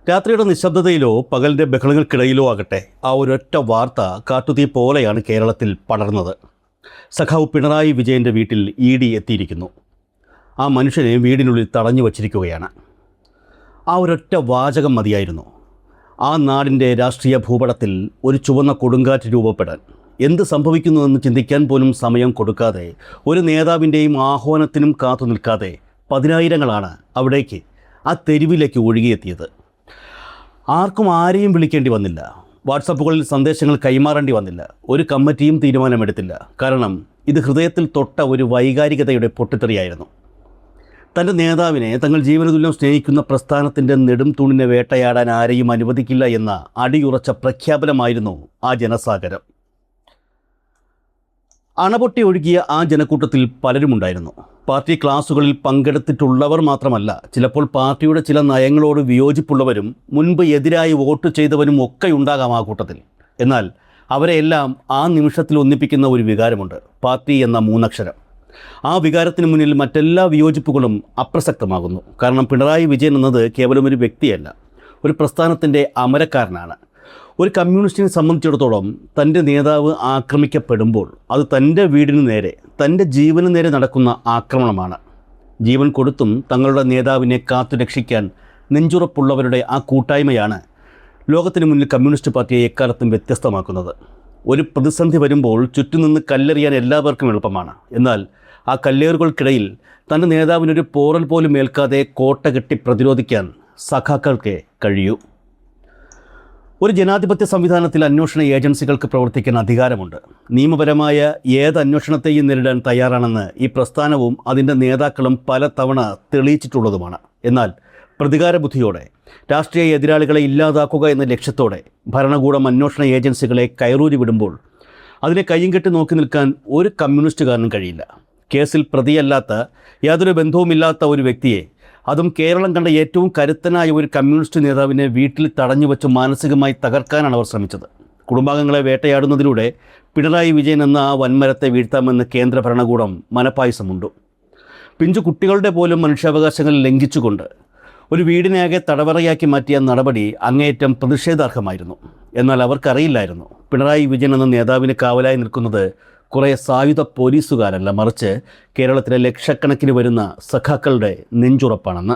രാത്രിയുടെ നിശബ്ദതയിലോ പകലിൻ്റെ ബഹളങ്ങൾക്കിടയിലോ ആകട്ടെ ആ ഒരൊറ്റ വാർത്ത കാട്ടുതീ പോലെയാണ് കേരളത്തിൽ പടർന്നത്. സഖാവ് പിണറായി വിജയൻ്റെ വീട്ടിൽ ED എത്തിയിരിക്കുന്നു. ആ മനുഷ്യനെ വീടിനുള്ളിൽ തടഞ്ഞു വച്ചിരിക്കുകയാണ്. ആ ഒരൊറ്റ വാചകം മതിയായിരുന്നു ആ നാടിൻ്റെ രാഷ്ട്രീയ ഭൂപടത്തിൽ ഒരു ചുവന്ന കൊടുങ്കാറ്റ് രൂപപ്പെടാൻ. എന്ത് സംഭവിക്കുന്നുവെന്ന് ചിന്തിക്കാൻ പോലും സമയം കൊടുക്കാതെ, ഒരു നേതാവിൻ്റെയും ആഹ്വാനത്തിനും കാത്തു നിൽക്കാതെ പതിനായിരങ്ങളാണ് അവിടേക്ക്, ആ തെരുവിലേക്ക് ഒഴുകിയെത്തിയത്. ആർക്കും ആരെയും വിളിക്കേണ്ടി വന്നില്ല. വാട്സപ്പുകളിൽ സന്ദേശങ്ങൾ കൈമാറേണ്ടി വന്നില്ല. ഒരു കമ്മിറ്റിയും തീരുമാനമെടുത്തില്ല. കാരണം ഇത് ഹൃദയത്തിൽ തൊട്ട ഒരു വൈകാരികതയുടെ പൊട്ടിത്തെറിയായിരുന്നു. തൻ്റെ നേതാവിനെ തങ്ങൾ ജീവനതുല്യം സ്നേഹിക്കുന്ന പ്രസ്ഥാനത്തിൻ്റെ നെടും തൂണിനെ വേട്ടയാടാൻ ആരെയും അനുവദിക്കില്ല എന്ന അടിയുറച്ച പ്രഖ്യാപനമായിരുന്നു ആ ജനസാഗരം. അണപൊട്ടി ഒഴുകിയ ആ ജനക്കൂട്ടത്തിൽ പലരുമുണ്ടായിരുന്നു. പാർട്ടി ക്ലാസുകളിൽ പങ്കെടുത്തിട്ടുള്ളവർ മാത്രമല്ല, ചിലപ്പോൾ പാർട്ടിയുടെ ചില നയങ്ങളോട് വിയോജിപ്പുള്ളവരും മുൻപ് എതിരായി വോട്ട് ചെയ്തവരും ഒക്കെ ഉണ്ടാകാം ആ കൂട്ടത്തിൽ. എന്നാൽ അവരെയെല്ലാം ആ നിമിഷത്തിൽ ഒന്നിപ്പിക്കുന്ന ഒരു വികാരമുണ്ട്: പാർട്ടി എന്ന മൂന്നക്ഷരം. ആ വികാരത്തിന് മുന്നിൽ മറ്റെല്ലാ വിയോജിപ്പുകളും അപ്രസക്തമാകുന്നു. കാരണം പിണറായി വിജയൻ എന്നത് കേവലം ഒരു വ്യക്തിയല്ല, ഒരു പ്രസ്ഥാനത്തിൻ്റെ അമരക്കാരനാണ്. ഒരു കമ്മ്യൂണിസ്റ്റിനെ സംബന്ധിച്ചിടത്തോളം തൻ്റെ നേതാവ് ആക്രമിക്കപ്പെടുമ്പോൾ അത് തൻ്റെ വീടിന് നേരെ, തൻ്റെ ജീവന് നേരെ നടക്കുന്ന ആക്രമണമാണ്. ജീവൻ കൊടുത്തും തങ്ങളുടെ നേതാവിനെ കാത്തു രക്ഷിക്കാൻ നെഞ്ചുറപ്പുള്ളവരുടെ ആ കൂട്ടായ്മയാണ് ലോകത്തിന് മുന്നിൽ കമ്മ്യൂണിസ്റ്റ് പാർട്ടിയെ എക്കാലത്തും വ്യത്യസ്തമാക്കുന്നത്. ഒരു പ്രതിസന്ധി വരുമ്പോൾ ചുറ്റുനിന്ന് കല്ലെറിയാൻ എല്ലാവർക്കും എളുപ്പമാണ്. എന്നാൽ ആ കല്ലേറുകൾക്കിടയിൽ തൻ്റെ നേതാവിനൊരു പോറൽ പോലും ഏൽക്കാതെ കോട്ട കെട്ടി പ്രതിരോധിക്കാൻ സഖാക്കൾക്ക് കഴിയൂ. ഒരു ജനാധിപത്യ സംവിധാനത്തിൽ അന്വേഷണ ഏജൻസികൾക്ക് പ്രവർത്തിക്കാൻ അധികാരമുണ്ട്. നിയമപരമായ ഏത് അന്വേഷണത്തെയും നേരിടാൻ തയ്യാറാണെന്ന് ഈ പ്രസ്ഥാനവും അതിൻ്റെ നേതാക്കളും പലതവണ തെളിയിച്ചിട്ടുള്ളതുമാണ്. എന്നാൽ പ്രതികാര ബുദ്ധിയോടെ രാഷ്ട്രീയ എതിരാളികളെ ഇല്ലാതാക്കുക എന്ന ലക്ഷ്യത്തോടെ ഭരണകൂടം അന്വേഷണ ഏജൻസികളെ കയറൂരി വിടുമ്പോൾ അതിനെ കയ്യും കെട്ടി നോക്കി നിൽക്കാൻ ഒരു കമ്മ്യൂണിസ്റ്റുകാരനും കഴിയില്ല. കേസിൽ പ്രതിയല്ലാത്ത, യാതൊരു ബന്ധവുമില്ലാത്ത ഒരു വ്യക്തിയെ, അതും കേരളം കണ്ട ഏറ്റവും കരുത്തനായ ഒരു കമ്മ്യൂണിസ്റ്റ് നേതാവിനെ വീട്ടിൽ തടഞ്ഞു വെച്ച് മാനസികമായി തകർക്കാനാണ് അവർ ശ്രമിച്ചത്. കുടുംബാംഗങ്ങളെ വേട്ടയാടുന്നതിലൂടെ പിണറായി വിജയൻ എന്ന ആ വൻമരത്തെ വീഴ്ത്താമെന്ന് കേന്ദ്ര ഭരണകൂടം മനപ്പായസമുണ്ടു. പിഞ്ചു കുട്ടികളുടെ പോലും മനുഷ്യാവകാശങ്ങൾ ലംഘിച്ചുകൊണ്ട് ഒരു വീടിനാകെ തടവറയാക്കി മാറ്റിയ നടപടി അങ്ങേയറ്റം പ്രതിഷേധാർഹമായിരുന്നു. എന്നാൽ അവർക്കറിയില്ലായിരുന്നു, പിണറായി വിജയൻ എന്ന നേതാവിന് കാവലായി നിൽക്കുന്നത് കുറേ സായുധ പോലീസുകാരല്ല, മറിച്ച് കേരളത്തിലെ ലക്ഷക്കണക്കിന് വരുന്ന സഖാക്കളുടെ നെഞ്ചുറപ്പാണെന്ന്.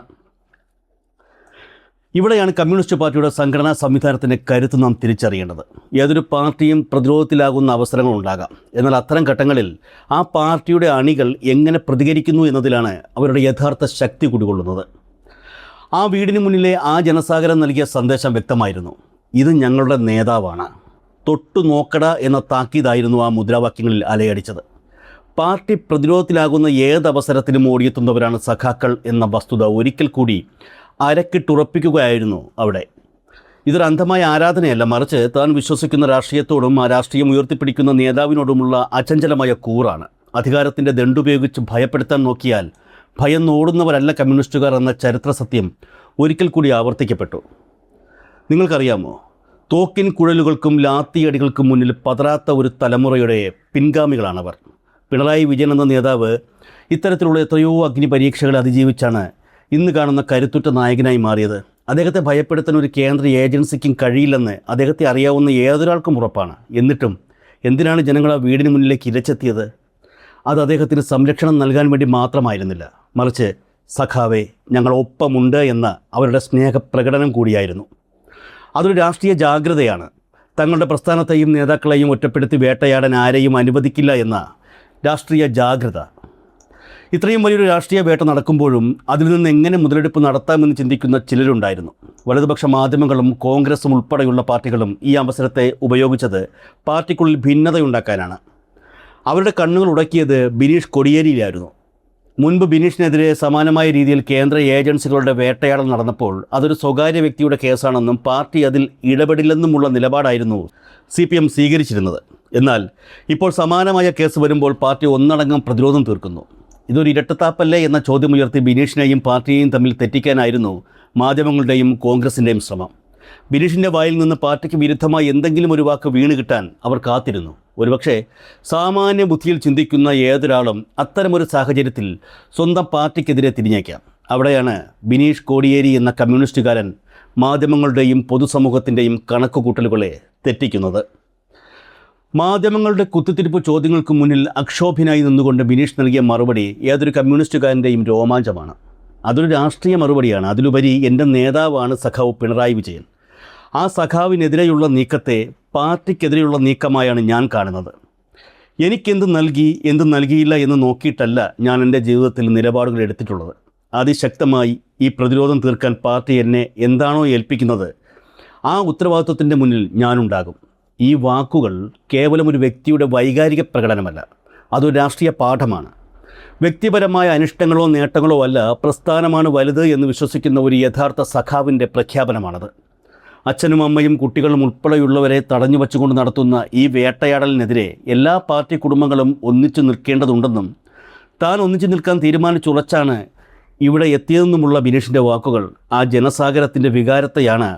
ഇവിടെയാണ് കമ്മ്യൂണിസ്റ്റ് പാർട്ടിയുടെ സംഘടനാ സംവിധാനത്തിൻ്റെ കരുത്ത് നാം തിരിച്ചറിയേണ്ടത്. ഏതൊരു പാർട്ടിയും പ്രതിരോധത്തിലാകുന്ന അവസരങ്ങളുണ്ടാകാം. എന്നാൽ അത്തരം ഘട്ടങ്ങളിൽ ആ പാർട്ടിയുടെ അണികൾ എങ്ങനെ പ്രതികരിക്കുന്നു എന്നതിലാണ് അവരുടെ യഥാർത്ഥ ശക്തി കുടികൊള്ളുന്നത്. ആ വീടിന് മുന്നിലെ ആ ജനസാഗരം നൽകിയ സന്ദേശം വ്യക്തമായിരുന്നു: ഇത് ഞങ്ങളുടെ നേതാവാണ്, തൊട്ടു നോക്കട എന്ന താക്കീതായിരുന്നു ആ മുദ്രാവാക്യങ്ങളിൽ അലയടിച്ചത്. പാർട്ടി പ്രതിരോധത്തിലാകുന്ന ഏതവസരത്തിലും ഓടിയെത്തുന്നവരാണ് സഖാക്കൾ എന്ന വസ്തുത ഒരിക്കൽ കൂടി അരക്കിട്ടുറപ്പിക്കുകയായിരുന്നു അവിടെ. ഇതൊരു അന്ധമായ ആരാധനയല്ല, മറിച്ച് താൻ വിശ്വസിക്കുന്ന രാഷ്ട്രീയത്തോടും ആ രാഷ്ട്രീയം ഉയർത്തിപ്പിടിക്കുന്ന നേതാവിനോടുമുള്ള അചഞ്ചലമായ കൂറാണ്. അധികാരത്തിൻ്റെ ദണ്ടുപയോഗിച്ച് ഭയപ്പെടുത്താൻ നോക്കിയാൽ ഭയന്നോടുന്നവരല്ല കമ്മ്യൂണിസ്റ്റുകാർ എന്ന ചരിത്ര സത്യം ഒരിക്കൽ കൂടി ആവർത്തിക്കപ്പെട്ടു. നിങ്ങൾക്കറിയാമോ, തോക്കിൻ കുഴലുകൾക്കും ലാത്തിയടികൾക്കും മുന്നിൽ പതറാത്ത ഒരു തലമുറയുടെ പിൻഗാമികളാണവർ. പിണറായി വിജയൻ എന്ന നേതാവ് ഇത്തരത്തിലുള്ള എത്രയോ അഗ്നി പരീക്ഷകളെ അതിജീവിച്ചാണ് ഇന്ന് കാണുന്ന കരുത്തുറ്റ നായകനായി മാറിയത്. അദ്ദേഹത്തെ ഭയപ്പെടുത്താൻ ഒരു കേന്ദ്ര ഏജൻസിക്കും കഴിയില്ലെന്ന് അദ്ദേഹത്തെ അറിയാവുന്ന ഏതൊരാൾക്കും ഉറപ്പാണ്. എന്നിട്ടും എന്തിനാണ് ജനങ്ങൾ ആ വീടിന് മുന്നിലേക്ക് ഇരച്ചെത്തിയത്? അത് അദ്ദേഹത്തിന് സംരക്ഷണം നൽകാൻ വേണ്ടി മാത്രമായിരുന്നില്ല, മറിച്ച് സഖാവേ, ഞങ്ങൾ ഒപ്പമുണ്ട് എന്ന അവരുടെ സ്നേഹപ്രകടനം കൂടിയായിരുന്നു. അതൊരു രാഷ്ട്രീയ ജാഗ്രതയാണ്. തങ്ങളുടെ പ്രസ്ഥാനത്തെയും നേതാക്കളെയും ഒറ്റപ്പെടുത്തി വേട്ടയാടാൻ ആരെയും അനുവദിക്കില്ല എന്ന രാഷ്ട്രീയ ജാഗ്രത. ഇത്രയും വലിയൊരു രാഷ്ട്രീയ വേട്ട നടക്കുമ്പോഴും അതിൽ നിന്ന് എങ്ങനെ മുതലെടുപ്പ് നടത്താമെന്ന് ചിന്തിക്കുന്ന ചിലരുണ്ടായിരുന്നു. വലതുപക്ഷ മാധ്യമങ്ങളും കോൺഗ്രസും ഉൾപ്പെടെയുള്ള പാർട്ടികളും ഈ അവസരത്തെ ഉപയോഗിച്ചത് പാർട്ടിക്കുള്ളിൽ ഭിന്നതയുണ്ടാക്കാനാണ്. അവരുടെ കണ്ണുകൾ ഉടക്കിയത് ബിനീഷ് കൊടിയേരിയിലായിരുന്നു. മുൻപ് ബിനീഷിനെതിരെ സമാനമായ രീതിയിൽ കേന്ദ്ര ഏജൻസികളുടെ വേട്ടയാടൽ നടന്നപ്പോൾ അതൊരു സ്വകാര്യ വ്യക്തിയുടെ കേസാണെന്നും പാർട്ടി അതിൽ ഇടപെടില്ലെന്നുമുള്ള നിലപാടായിരുന്നു CPM സ്വീകരിച്ചിരുന്നത്. എന്നാൽ ഇപ്പോൾ സമാനമായ കേസ് വരുമ്പോൾ പാർട്ടി ഒന്നടങ്കം പ്രതിരോധം തീർക്കുന്നു. ഇതൊരു ഇരട്ടത്താപ്പല്ലേ എന്ന ചോദ്യമുയർത്തി ബിനീഷിനെയും പാർട്ടിയെയും തമ്മിൽ തെറ്റിക്കാനായിരുന്നു മാധ്യമങ്ങളുടെയും കോൺഗ്രസിൻ്റെയും ശ്രമം. ബിനീഷിൻ്റെ വായിൽ നിന്ന് പാർട്ടിക്ക് വിരുദ്ധമായി എന്തെങ്കിലും ഒരു വാക്ക് വീണ് കിട്ടാൻ അവർ കാത്തിരുന്നു. ഒരുപക്ഷെ സാമാന്യ ബുദ്ധിയിൽ ചിന്തിക്കുന്ന ഏതൊരാളും അത്തരമൊരു സാഹചര്യത്തിൽ സ്വന്തം പാർട്ടിക്കെതിരെ തിരിഞ്ഞേക്കാം. അവിടെയാണ് ബിനീഷ് കോടിയേരി എന്ന കമ്മ്യൂണിസ്റ്റുകാരൻ മാധ്യമങ്ങളുടെയും പൊതുസമൂഹത്തിൻ്റെയും കണക്കുകൂട്ടലുകളെ തെറ്റിക്കുന്നത്. മാധ്യമങ്ങളുടെ കുത്തിത്തിരിപ്പ് ചോദ്യങ്ങൾക്ക് മുന്നിൽ അക്ഷോഭ്യനായി നിന്നുകൊണ്ട് ബിനീഷ് നൽകിയ മറുപടി ഏതൊരു കമ്മ്യൂണിസ്റ്റുകാരൻ്റെയും രോമാഞ്ചമാണ്. അതൊരു രാഷ്ട്രീയ മറുപടിയാണ്. അതിലുപരി എൻ്റെ നേതാവാണ് സഖാവ് പിണറായി വിജയൻ. ആ സഖാവിനെതിരെയുള്ള നീക്കത്തെ പാർട്ടിക്കെതിരെയുള്ള നീക്കമായാണ് ഞാൻ കാണുന്നത്. എനിക്കെന്ത് നൽകി എന്ത് നൽകിയില്ല എന്ന് നോക്കിയിട്ടല്ല ഞാൻ എൻ്റെ ജീവിതത്തിൽ നിലപാടുകൾ എടുത്തിട്ടുള്ളത്. അതിശക്തമായി ഈ പ്രതിരോധം തീർക്കാൻ പാർട്ടി എന്നെ എന്താണോ ഏൽപ്പിക്കുന്നത് ആ ഉത്തരവാദിത്വത്തിൻ്റെ മുന്നിൽ ഞാനുണ്ടാകും. ഈ വാക്കുകൾ കേവലം ഒരു വ്യക്തിയുടെ വൈകാരിക പ്രകടനമല്ല, അതൊരു രാഷ്ട്രീയ പാഠമാണ്. വ്യക്തിപരമായ അനിഷ്ടങ്ങളോ നേട്ടങ്ങളോ അല്ല, പ്രസ്ഥാനമാണ് വലുത് എന്ന് വിശ്വസിക്കുന്ന ഒരു യഥാർത്ഥ സഖാവിൻ്റെ പ്രഖ്യാപനമാണത്. അച്ഛനും അമ്മയും കുട്ടികളും ഉൾപ്പെടെയുള്ളവരെ തടഞ്ഞു വച്ചുകൊണ്ട് നടത്തുന്ന ഈ വേട്ടയാടലിനെതിരെ എല്ലാ പാർട്ടി കുടുംബങ്ങളും ഒന്നിച്ചു നിൽക്കേണ്ടതുണ്ടെന്നും താൻ ഒന്നിച്ചു നിൽക്കാൻ തീരുമാനിച്ചുറച്ചാണ് ഇവിടെ എത്തിയതെന്നുമുള്ള ബിനീഷിൻ്റെ വാക്കുകൾ ആ ജനസാഗരത്തിൻ്റെ വികാരത്തെയാണ്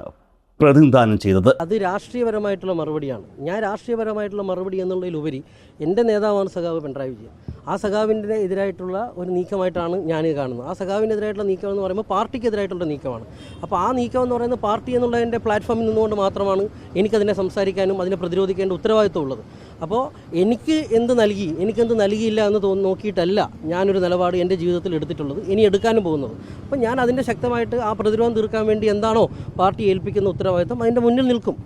പ്രതിനിധാനം ചെയ്തത്. അത് രാഷ്ട്രീയപരമായിട്ടുള്ള മറുപടിയാണ്. ഞാൻ രാഷ്ട്രീയപരമായിട്ടുള്ള മറുപടി എന്നുള്ളതിലുപരി എൻ്റെ നേതാവാണ് സഖാവ് പിണറായി വിജയൻ. ആ സഖാവിൻ്റെ എതിരായിട്ടുള്ള ഒരു നീക്കമായിട്ടാണ് ഞാൻ കാണുന്നത്. ആ സഖാവിനെതിരായിട്ടുള്ള നീക്കം എന്ന് പറയുമ്പോൾ പാർട്ടിക്കെതിരായിട്ടുള്ള നീക്കമാണ്. അപ്പോൾ ആ നീക്കം എന്ന് പറയുന്നത് പാർട്ടി എന്നുള്ളതിൻ്റെ പ്ലാറ്റ്ഫോമിൽ നിന്നുകൊണ്ട് മാത്രമാണ് എനിക്കതിനെ സംസാരിക്കാനും അതിനെ പ്രതിരോധിക്കേണ്ട ഉത്തരവാദിത്വം ഉള്ളത്. അപ്പോൾ എനിക്കെന്ത് നൽകിയില്ല എന്ന് നോക്കിയിട്ടല്ല ഞാനൊരു നിലപാട് എൻ്റെ ജീവിതത്തിൽ എടുത്തിട്ടുള്ളത്, ഇനി എടുക്കാനും പോകുന്നത്. അപ്പോൾ ഞാൻ അതിൻ്റെ ശക്തമായിട്ട് ആ പ്രതിരോധം തീർക്കാൻ വേണ്ടി എന്താണോ പാർട്ടി ഏൽപ്പിക്കുന്ന ഉത്തരവാദിത്വം അതിൻ്റെ മുന്നിൽ നിൽക്കും.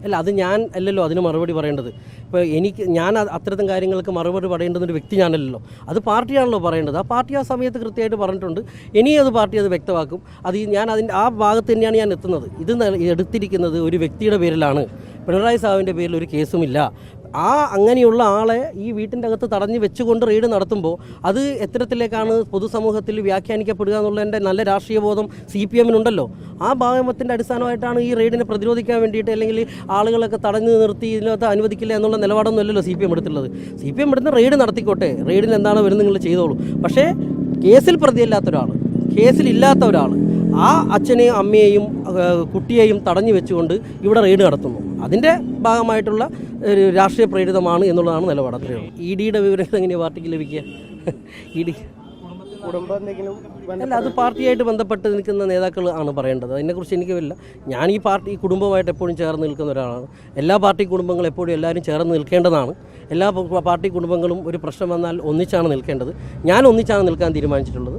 അല്ല, അത് ഞാൻ അല്ലല്ലോ അതിന് മറുപടി പറയേണ്ടത്. ഇപ്പോൾ ഞാൻ അത്തരത്തിലും കാര്യങ്ങൾക്ക് മറുപടി പറയേണ്ടുന്നൊരു വ്യക്തി ഞാനല്ലല്ലോ, അത് പാർട്ടിയാണല്ലോ പറയേണ്ടത്. ആ പാർട്ടി ആ സമയത്ത് കൃത്യമായിട്ട് പറഞ്ഞിട്ടുണ്ട്. ഇനിയും അത് പാർട്ടി അത് വ്യക്തമാക്കും. ഞാൻ അതിൻ്റെ ആ ഭാഗത്ത് തന്നെയാണ് ഞാൻ എത്തുന്നത്. ഇത് എടുത്തിരിക്കുന്നത് ഒരു വ്യക്തിയുടെ പേരിലാണ്. പിണറായി സാഹിബിൻ്റെ പേരിൽ ഒരു കേസുമില്ല. അങ്ങനെയുള്ള ആളെ ഈ വീട്ടിൻ്റെ അകത്ത് തടഞ്ഞു വെച്ചുകൊണ്ട് റെയ്ഡ് നടത്തുമ്പോൾ അത് എത്തരത്തിലേക്കാണ് പൊതുസമൂഹത്തിൽ വ്യാഖ്യാനിക്കപ്പെടുക എന്നുള്ളതിൻ്റെ നല്ല രാഷ്ട്രീയ ബോധം CPM-നുണ്ടല്ലോ. ആ ഭാഗത്തിൻ്റെ അടിസ്ഥാനമായിട്ടാണ് ഈ റെയ്ഡിനെ പ്രതിരോധിക്കാൻ വേണ്ടിയിട്ട് അല്ലെങ്കിൽ ആളുകളൊക്കെ തടഞ്ഞു നിർത്തി ഇതിനകത്ത് അനുവദിക്കില്ല എന്നുള്ള നിലപാടൊന്നും അല്ലല്ലോ CPM എടുത്തുള്ളത്. CPM എടുത്ത് റെയ്ഡ് നടത്തിക്കോട്ടെ, റെയ്ഡിൽ എന്താണ് വരുന്നത് നിങ്ങൾ ചെയ്തോളൂ. പക്ഷേ കേസിൽ കേസിലില്ലാത്ത ഒരാൾ ആ അച്ഛനെയും അമ്മയെയും കുട്ടിയെയും തടഞ്ഞു വെച്ചുകൊണ്ട് ഇവിടെ റെയ്ഡ് നടത്തുന്നു. അതിൻ്റെ ഭാഗമായിട്ടുള്ള ഒരു രാഷ്ട്രീയ പ്രേരിതമാണ് എന്നുള്ളതാണ് നിലപാട്. അത്രയുള്ളൂ. EDയുടെ വിവരങ്ങൾ എങ്ങനെയാണ് പാർട്ടിക്ക് ലഭിക്കുക? അല്ല, അത് പാർട്ടിയായിട്ട് ബന്ധപ്പെട്ട് നിൽക്കുന്ന നേതാക്കൾ ആണ് പറയേണ്ടത്. അതിനെക്കുറിച്ച് എനിക്ക് വരില്ല. ഞാൻ ഈ കുടുംബമായിട്ട് എപ്പോഴും ചേർന്ന് നിൽക്കുന്ന ഒരാളാണ്. എല്ലാ പാർട്ടി കുടുംബങ്ങളും എപ്പോഴും എല്ലാവരും ചേർന്ന് നിൽക്കേണ്ടതാണ്. എല്ലാ പാർട്ടി കുടുംബങ്ങളും ഒരു പ്രശ്നം വന്നാൽ ഒന്നിച്ചാണ് നിൽക്കേണ്ടത്. ഞാൻ ഒന്നിച്ചാണ് നിൽക്കാൻ തീരുമാനിച്ചിട്ടുള്ളത്.